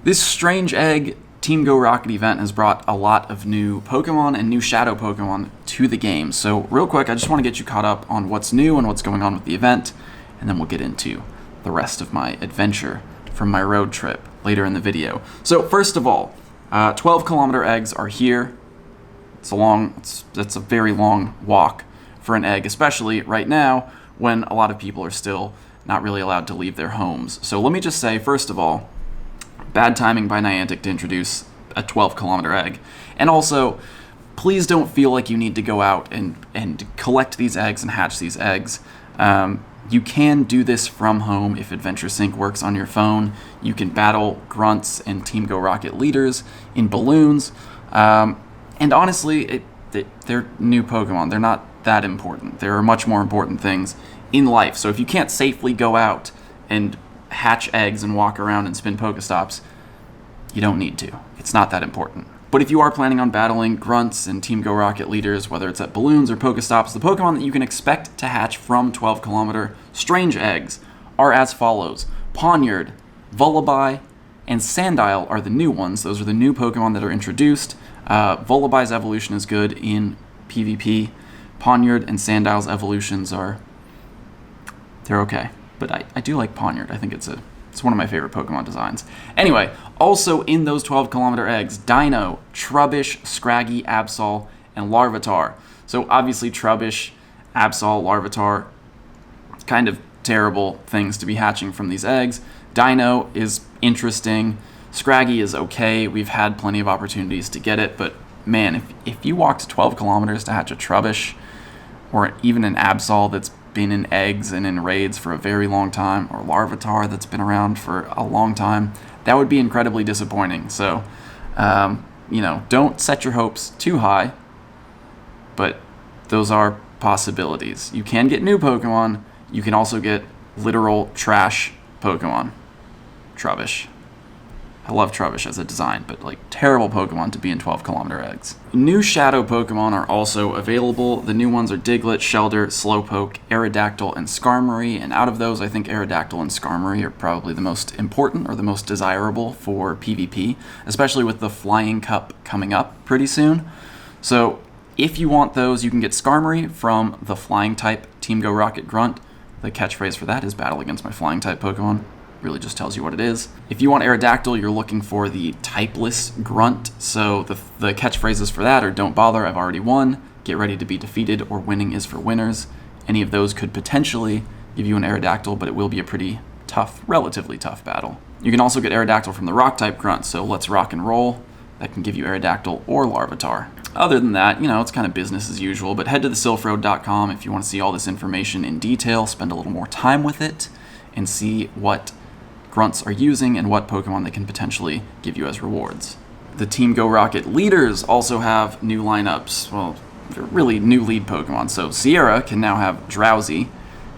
This Strange Egg Team Go Rocket event has brought a lot of new Pokemon and new Shadow Pokemon to the game. So real quick, I just want to get you caught up on what's new and what's going on with the event, and then we'll get into the rest of my adventure from my road trip later in the video. So first of all, 12-kilometer eggs are here. It's a very long walk for an egg, especially right now when a lot of people are still not really allowed to leave their homes. So let me just say, first of all, bad timing by Niantic to introduce a 12-kilometer egg. And also, please don't feel like you need to go out and collect these eggs and hatch these eggs. You can do this from home if Adventure Sync works on your phone. You can battle grunts and Team Go Rocket leaders in balloons. And honestly, they're new Pokemon. They're not that important. There are much more important things in life. So if you can't safely go out and hatch eggs and walk around and spin Pokestops, you don't need to. It's not that important. But if you are planning on battling grunts and Team Go Rocket leaders, whether it's at balloons or Pokestops, the Pokemon that you can expect to hatch from 12-kilometer Strange Eggs are as follows. Pawniard, Vullaby, and Sandile are the new ones. Those are the new Pokemon that are introduced. Vullaby's evolution is good in PvP. Pawniard and Sandile's evolutions they're okay. But I do like Pawniard. I think it's one of my favorite Pokemon designs. Anyway, also in those 12-kilometer eggs, Dino, Trubbish, Scraggy, Absol, and Larvitar. So obviously Trubbish, Absol, Larvitar, kind of terrible things to be hatching from these eggs. Dino is interesting. Scraggy is okay. We've had plenty of opportunities to get it, but man, if you walked 12 kilometers to hatch a Trubbish, or even an Absol that's been in eggs and in raids for a very long time, or Larvitar that's been around for a long time, that would be incredibly disappointing. So, don't set your hopes too high, but those are possibilities. You can get new Pokemon. You can also get literal trash Pokemon. Trubbish. I love Trubbish as a design, but terrible Pokemon to be in 12-kilometer eggs. New Shadow Pokemon are also available. The new ones are Diglett, Shelder, Slowpoke, Aerodactyl, and Skarmory. And out of those, I think Aerodactyl and Skarmory are probably the most important or the most desirable for PvP, especially with the Flying Cup coming up pretty soon. So if you want those, you can get Skarmory from the Flying type Team Go Rocket Grunt. The catchphrase for that is battle against my Flying type Pokemon. Really just tells you what it is. If you want Aerodactyl, you're looking for the typeless Grunt. So the catchphrases for that are don't bother, I've already won, get ready to be defeated, or winning is for winners. Any of those could potentially give you an Aerodactyl, but it will be a pretty tough, relatively tough battle. You can also get Aerodactyl from the rock type Grunt, so let's rock and roll. That can give you Aerodactyl or Larvitar. Other than that, it's kind of business as usual, but head to thesylphroad.com if you want to see all this information in detail, spend a little more time with it, and see what grunts are using and what Pokemon they can potentially give you as rewards. The Team Go Rocket leaders also have new lineups. Well, they're really new lead Pokemon. So Sierra can now have Drowsy,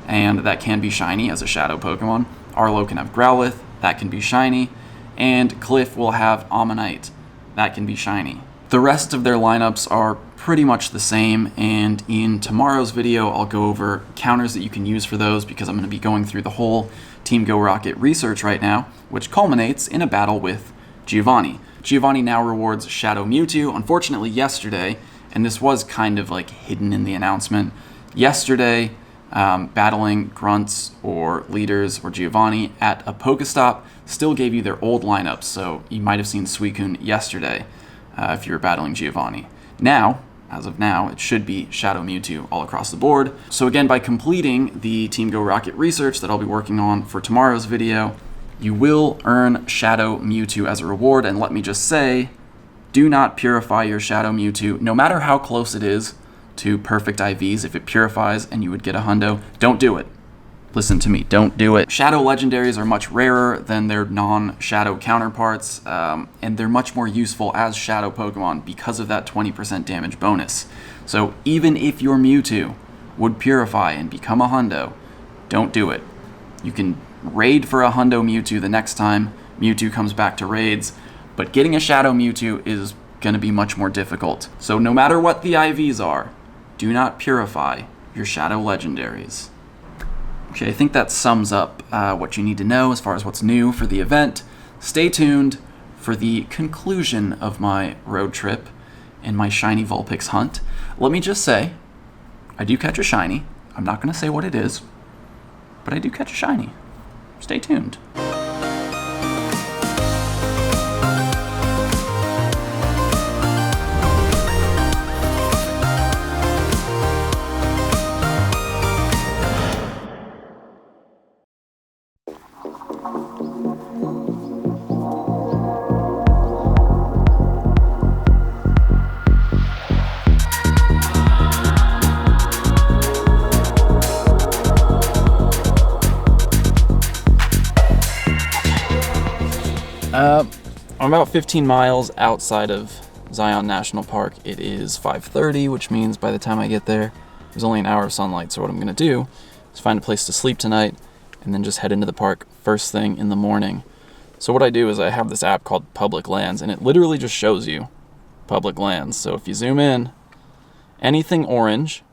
and that can be shiny as a Shadow Pokemon. Arlo can have Growlithe, that can be shiny. And Cliff will have Ammonite, that can be shiny. The rest of their lineups are pretty much the same, and in tomorrow's video I'll go over counters that you can use for those, because I'm going to be going through the whole Team Go Rocket research right now, which culminates in a battle with Giovanni. Giovanni now rewards Shadow Mewtwo. Unfortunately yesterday, and this was kind of hidden in the announcement, yesterday battling grunts or leaders or Giovanni at a Pokestop still gave you their old lineups, so you might have seen Suicune yesterday if you were battling Giovanni. Now, as of now, it should be Shadow Mewtwo all across the board. So again, by completing the Team Go Rocket research that I'll be working on for tomorrow's video, you will earn Shadow Mewtwo as a reward. And let me just say, do not purify your Shadow Mewtwo, no matter how close it is to perfect IVs. If it purifies and you would get a hundo, don't do it. Listen to me, don't do it. Shadow legendaries are much rarer than their non-shadow counterparts, and they're much more useful as shadow Pokemon because of that 20% damage bonus. So even if your Mewtwo would purify and become a hundo, don't do it. You can raid for a hundo Mewtwo the next time Mewtwo comes back to raids, but getting a Shadow Mewtwo is going to be much more difficult. So no matter what the IVs are, do not purify your Shadow legendaries. Okay, I think that sums up what you need to know as far as what's new for the event. Stay tuned for the conclusion of my road trip and my shiny Vulpix hunt. Let me just say, I do catch a shiny. I'm not going to say what it is, but I do catch a shiny. Stay tuned. I'm about 15 miles outside of Zion National Park. It is 5:30, which means by the time I get there, there's only an hour of sunlight. So what I'm going to do is find a place to sleep tonight and then just head into the park first thing in the morning. So what I do is I have this app called Public Lands, and it literally just shows you public lands. So if you zoom in, anything orange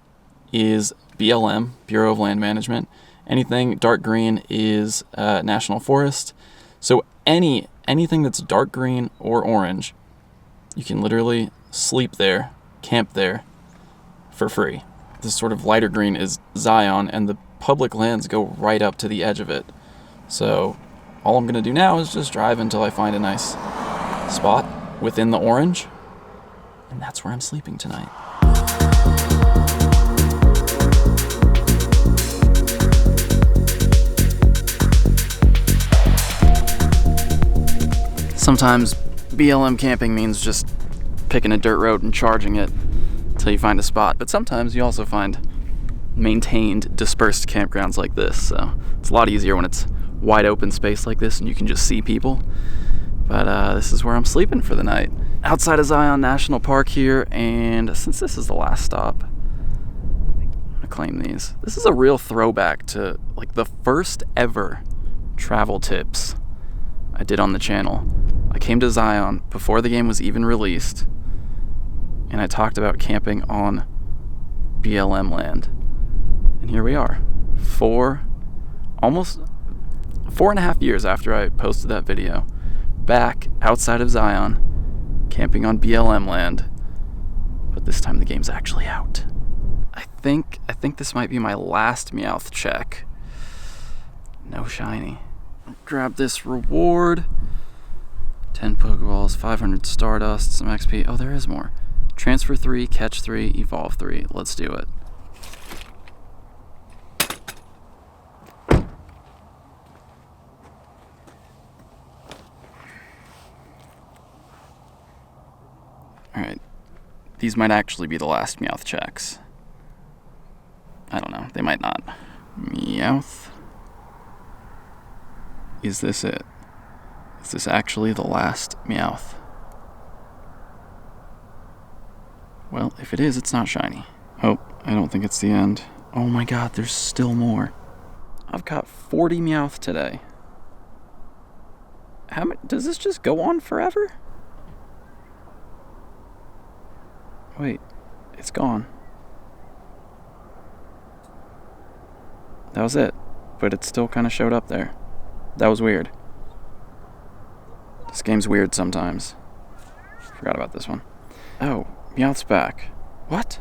is BLM, Bureau of Land Management. Anything dark green is National Forest. So anything that's dark green or orange, you can literally sleep there, camp there for free. This sort of lighter green is Zion, and the public lands go right up to the edge of it. So all I'm going to do now is just drive until I find a nice spot within the orange, and that's where I'm sleeping tonight. Sometimes BLM camping means just picking a dirt road and charging it until you find a spot, but sometimes you also find maintained, dispersed campgrounds like this, so it's a lot easier when it's wide open space like this and you can just see people. But this is where I'm sleeping for the night, outside of Zion National Park here, and since this is the last stop, I'm gonna claim these. This is a real throwback to like the first ever travel tips I did on the channel. I came to Zion before the game was even released, and I talked about camping on BLM land. And here we are, almost 4.5 years after I posted that video, back outside of Zion, camping on BLM land, but this time the game's actually out. I think this might be my last Meowth check. No shiny. Grab this reward. 10 Pokeballs, 500 Stardust, some XP. Oh, there is more. Transfer 3, catch 3, evolve 3. Let's do it. Alright. These might actually be the last Meowth checks. I don't know. They might not. Meowth. Is this it? Is this actually the last Meowth? Well, if it is, it's not shiny. Oh, I don't think it's the end. Oh my god, there's still more. I've caught 40 Meowth today. How many, does this just go on forever? Wait, it's gone. That was it, but it still kind of showed up there. That was weird. This game's weird sometimes. Forgot about this one. Oh, Meowth's back. What?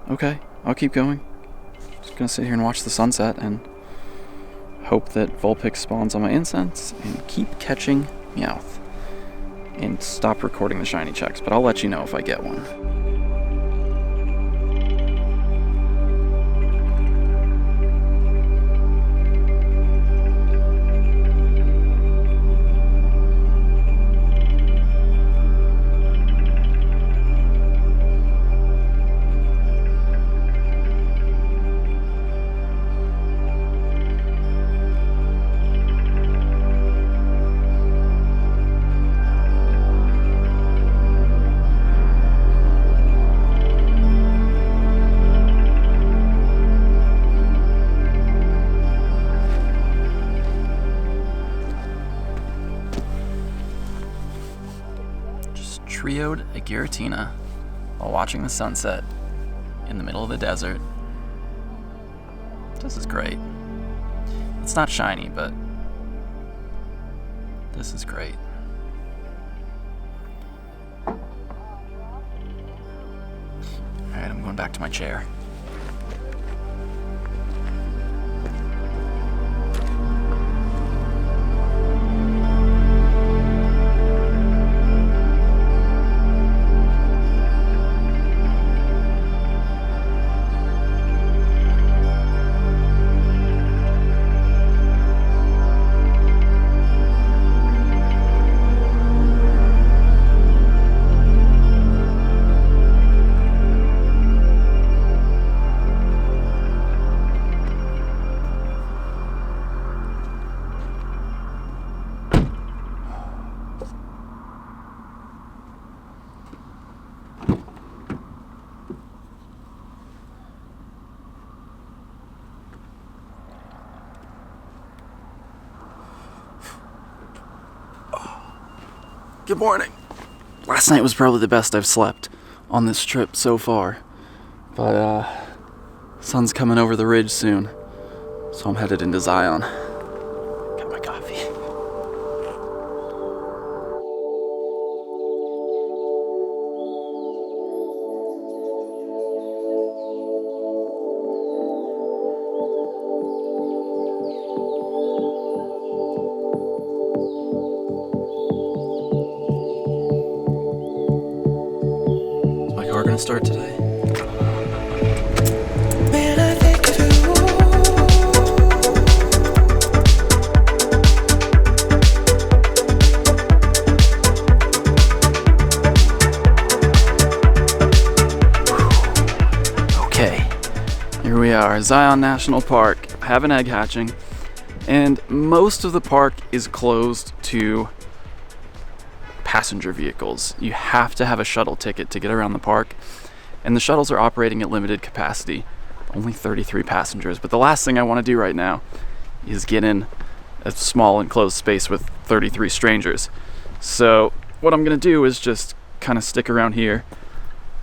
Okay, I'll keep going. Just gonna sit here and watch the sunset and hope that Vulpix spawns on my incense and keep catching Meowth. And stop recording the shiny checks, but I'll let you know if I get one. Trioed a Giratina while watching the sunset in the middle of the desert. This is great. It's not shiny, but this is great. back to my chair. Good morning. Last night was probably the best I've slept on this trip so far. But, sun's coming over the ridge soon, so I'm headed into Zion. Got my coffee. We're gonna start today. Okay, here we are, Zion National Park. I have an egg hatching, and most of the park is closed to passenger vehicles. You have to have a shuttle ticket to get around the park, and the shuttles are operating at limited capacity, only 33 passengers. But the last thing I want to do right now is get in a small enclosed space with 33 strangers. So what I'm going to do is just kind of stick around here.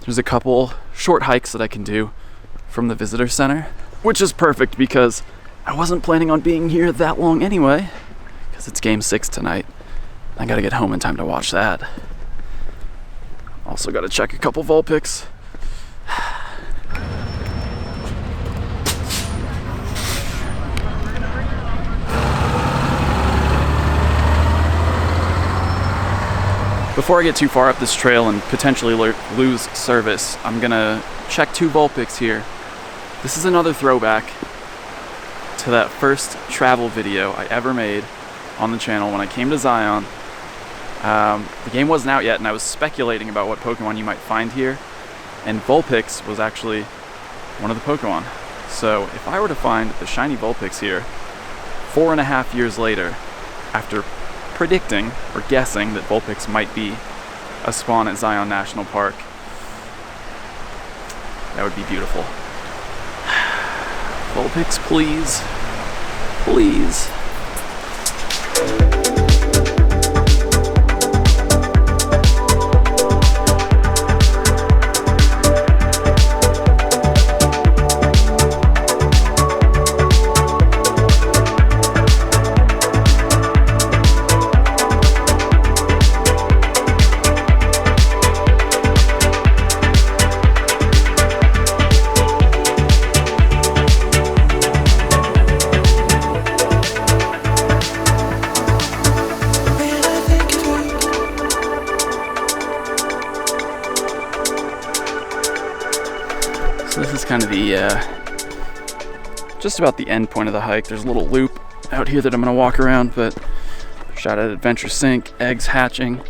There's a couple short hikes that I can do from the visitor center, which is perfect because I wasn't planning on being here that long anyway, because it's game 6 tonight. I gotta get home in time to watch that. Also gotta check a couple Vulpix. Before I get too far up this trail and potentially lose service, I'm gonna check 2 Vulpix here. This is another throwback to that first travel video I ever made on the channel when I came to Zion. The game wasn't out yet, and I was speculating about what Pokemon you might find here, and Vulpix was actually one of the Pokemon. So if I were to find the shiny Vulpix here 4.5 years later, after predicting or guessing that Vulpix might be a spawn at Zion National Park, that would be beautiful. Vulpix, please. Please. So this is kind of the, just about the end point of the hike. There's a little loop out here that I'm gonna walk around, but shot at Adventure Sync, eggs hatching,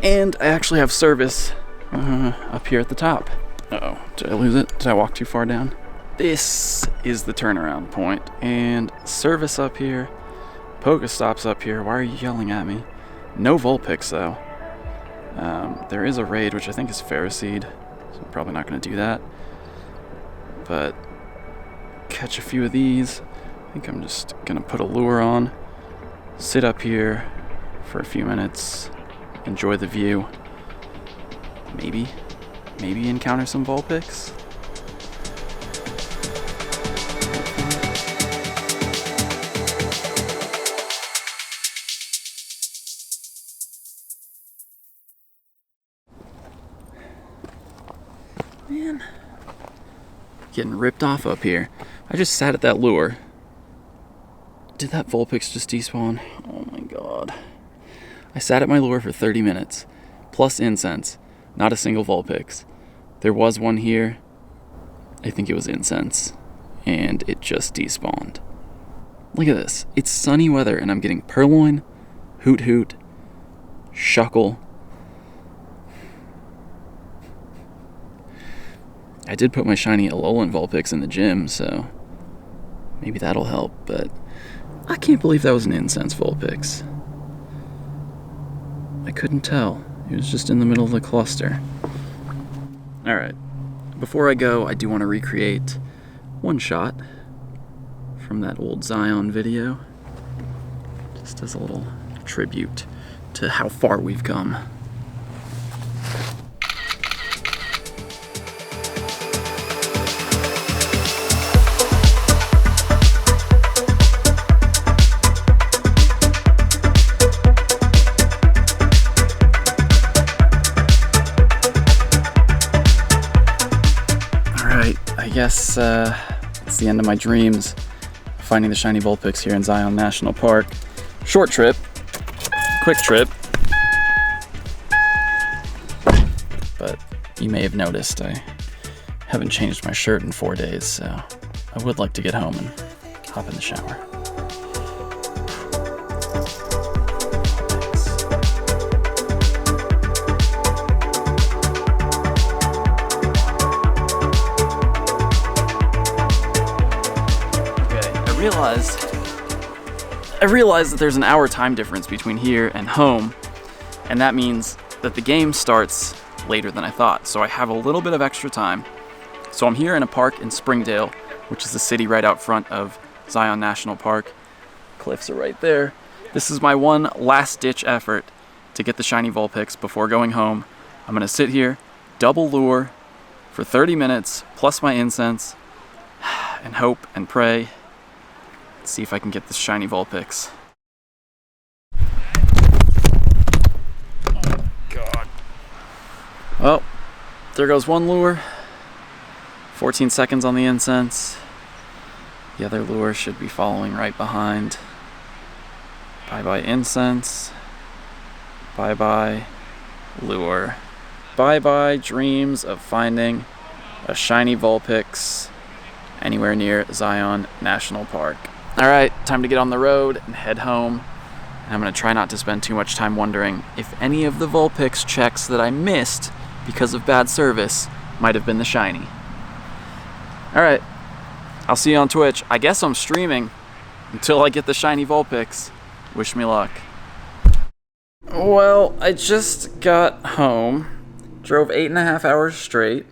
and I actually have service up here at the top. Uh-oh, did I lose it? Did I walk too far down? This is the turnaround point, and service up here, Pokestops up here. Why are you yelling at me? No Vulpix though. There is a raid, which I think is Ferroseed, so I'm probably not gonna do that. But catch a few of these. I think I'm just gonna put a lure on, sit up here for a few minutes, enjoy the view, maybe encounter some Vulpix. Man, Getting ripped off up here. I just sat at that lure. Did that Vulpix just despawn? Oh my god. I sat at my lure for 30 minutes. Plus incense. Not a single Vulpix. There was one here. I think it was incense. And it just despawned. Look at this. It's sunny weather and I'm getting Purloin, Hoot Hoot, Shuckle. I did put my shiny Alolan Vulpix in the gym, so maybe that'll help, but I can't believe that was an incense Vulpix. I couldn't tell. It was just in the middle of the cluster. Alright, before I go, I do want to recreate one shot from that old Zion video, just as a little tribute to how far we've come. I guess it's the end of my dreams, finding the shiny Vulpix here in Zion National Park. Short trip, quick trip, but you may have noticed I haven't changed my shirt in 4 days, so I would like to get home and hop in the shower. I realized that there's an hour time difference between here and home, and that means that the game starts later than I thought, so I have a little bit of extra time. So I'm here in a park in Springdale, which is the city right out front of Zion National Park. Cliffs are right there. This is my one last-ditch effort to get the shiny Vulpix before going home. I'm gonna sit here, double lure for 30 minutes, plus my incense, and hope and pray. Let's see if I can get this shiny Vulpix. Oh god. Well, there goes one lure. 14 seconds on the incense. The other lure should be following right behind. Bye-bye incense. Bye-bye lure. Bye-bye dreams of finding a shiny Vulpix anywhere near Zion National Park. Alright, time to get on the road and head home. And I'm going to try not to spend too much time wondering if any of the Vulpix checks that I missed because of bad service might have been the shiny. Alright, I'll see you on Twitch. I guess I'm streaming until I get the shiny Vulpix. Wish me luck. Well, I just got home. Drove 8.5 hours straight.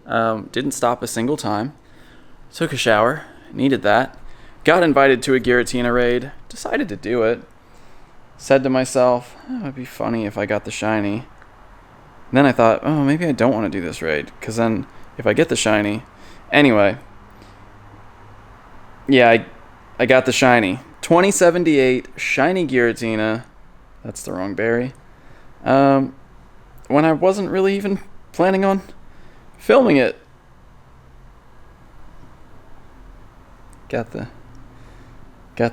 Didn't stop a single time. Took a shower. Needed that. Got invited to a Giratina raid, decided to do it. Said to myself, oh, it'd be funny if I got the shiny. Then I thought, oh, maybe I don't want to do this raid, because then if I get the shiny... Anyway. Yeah, I got the shiny. 2078 shiny Giratina. That's the wrong berry. When I wasn't really even planning on filming it. Got the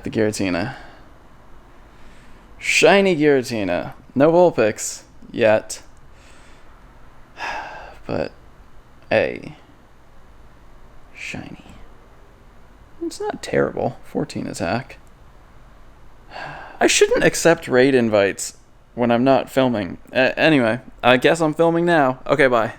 Giratina. Shiny Giratina. No Vulpix yet. But a shiny. It's not terrible. 14 attack. I shouldn't accept raid invites when I'm not filming. Anyway, I guess I'm filming now. Okay, bye.